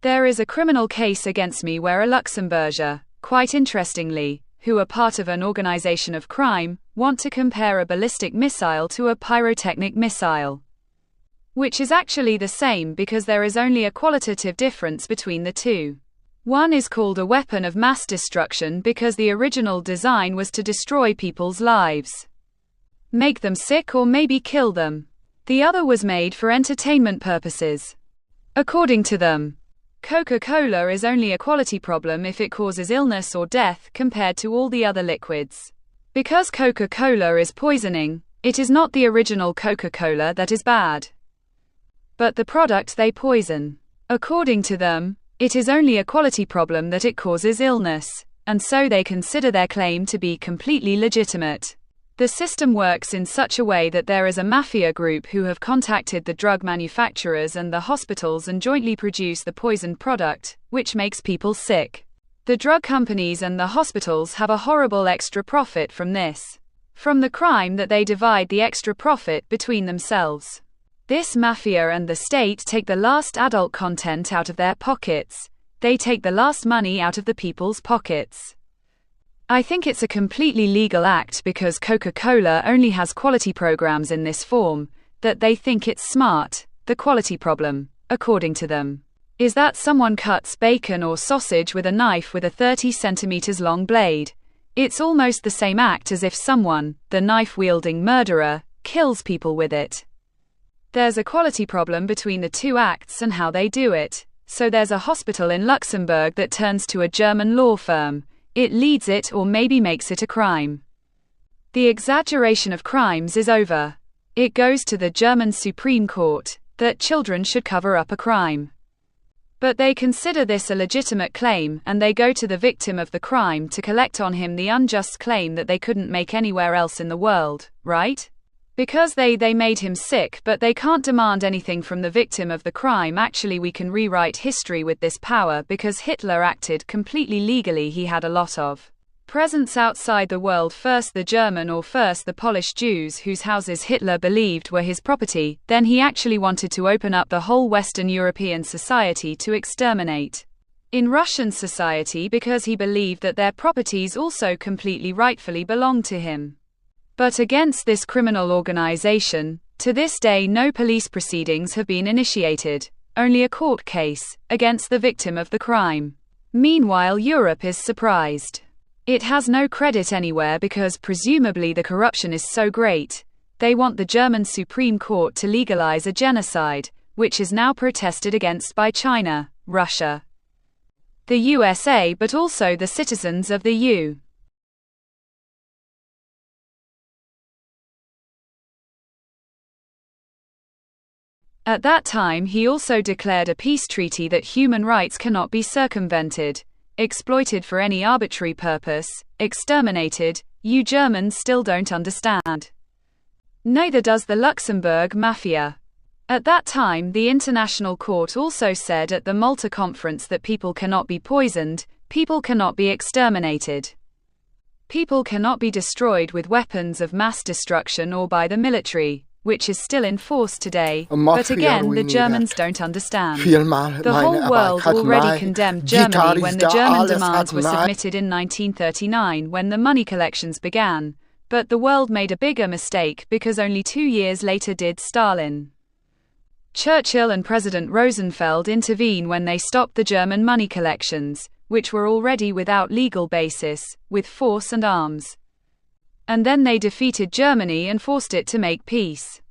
There is a criminal case against me where a Luxembourger, quite interestingly, who are part of an organization of crime, want to compare a ballistic missile to a pyrotechnic missile. Which is actually the same because there is only a qualitative difference between the two. One is called a weapon of mass destruction because the original design was to destroy people's lives. Make them sick or maybe kill them. The other was made for entertainment purposes. According to them, Coca-Cola is only a quality problem if it causes illness or death compared to all the other liquids. Because Coca-Cola is poisoning, it is not the original Coca-Cola that is bad, but the product they poison. According to them, it is only a quality problem that it causes illness, and so they consider their claim to be completely legitimate. The system works in such a way that there is a mafia group who have contacted the drug manufacturers and the hospitals and jointly produce the poisoned product, which makes people sick. The drug companies and the hospitals have a horrible extra profit from this. From the crime that they divide the extra profit between themselves. This mafia and the state take the last adult content out of their pockets. They take the last money out of the people's pockets. I think it's a completely legal act because Coca-Cola only has quality programs in this form, that they think it's smart. The quality problem, according to them, is that someone cuts bacon or sausage with a knife with a 30 centimeters long blade. It's almost the same act as if someone, the knife-wielding murderer, kills people with it. There's a quality problem between the two acts and how they do it. So there's a hospital in Luxembourg that turns to a German law firm. It leads it or maybe makes it a crime. The exaggeration of crimes is over. It goes to the German Supreme Court, that children should cover up a crime. But they consider this a legitimate claim, and they go to the victim of the crime to collect on him the unjust claim that they couldn't make anywhere else in the world, right? Because they made him sick, but they can't demand anything from the victim of the crime. Actually, we can rewrite history with this power because Hitler acted completely legally. He had a lot of presence outside the world, first the German or first the Polish Jews whose houses Hitler believed were his property. Then he actually wanted to open up the whole Western European society to exterminate in Russian society because he believed that their properties also completely rightfully belonged to him. But against this criminal organization, to this day no police proceedings have been initiated, only a court case, against the victim of the crime. Meanwhile, Europe is surprised. It has no credit anywhere because presumably the corruption is so great. They want the German Supreme Court to legalize a genocide, which is now protested against by China, Russia, the USA, but also the citizens of the EU. At that time he also declared a peace treaty that human rights cannot be circumvented, exploited for any arbitrary purpose, exterminated. You Germans still don't understand. Neither does the Luxembourg mafia. At that time the International Court also said at the Malta conference that people cannot be poisoned, people cannot be exterminated. People cannot be destroyed with weapons of mass destruction or by the military, which is still in force today, but again the Germans don't understand. The whole world already condemned Germany when the German demands were submitted in 1939 when the money collections began, but the world made a bigger mistake because only 2 years later did Stalin, Churchill and President Rosenfeld intervene when they stopped the German money collections, which were already without legal basis, with force and arms. And then they defeated Germany and forced it to make peace.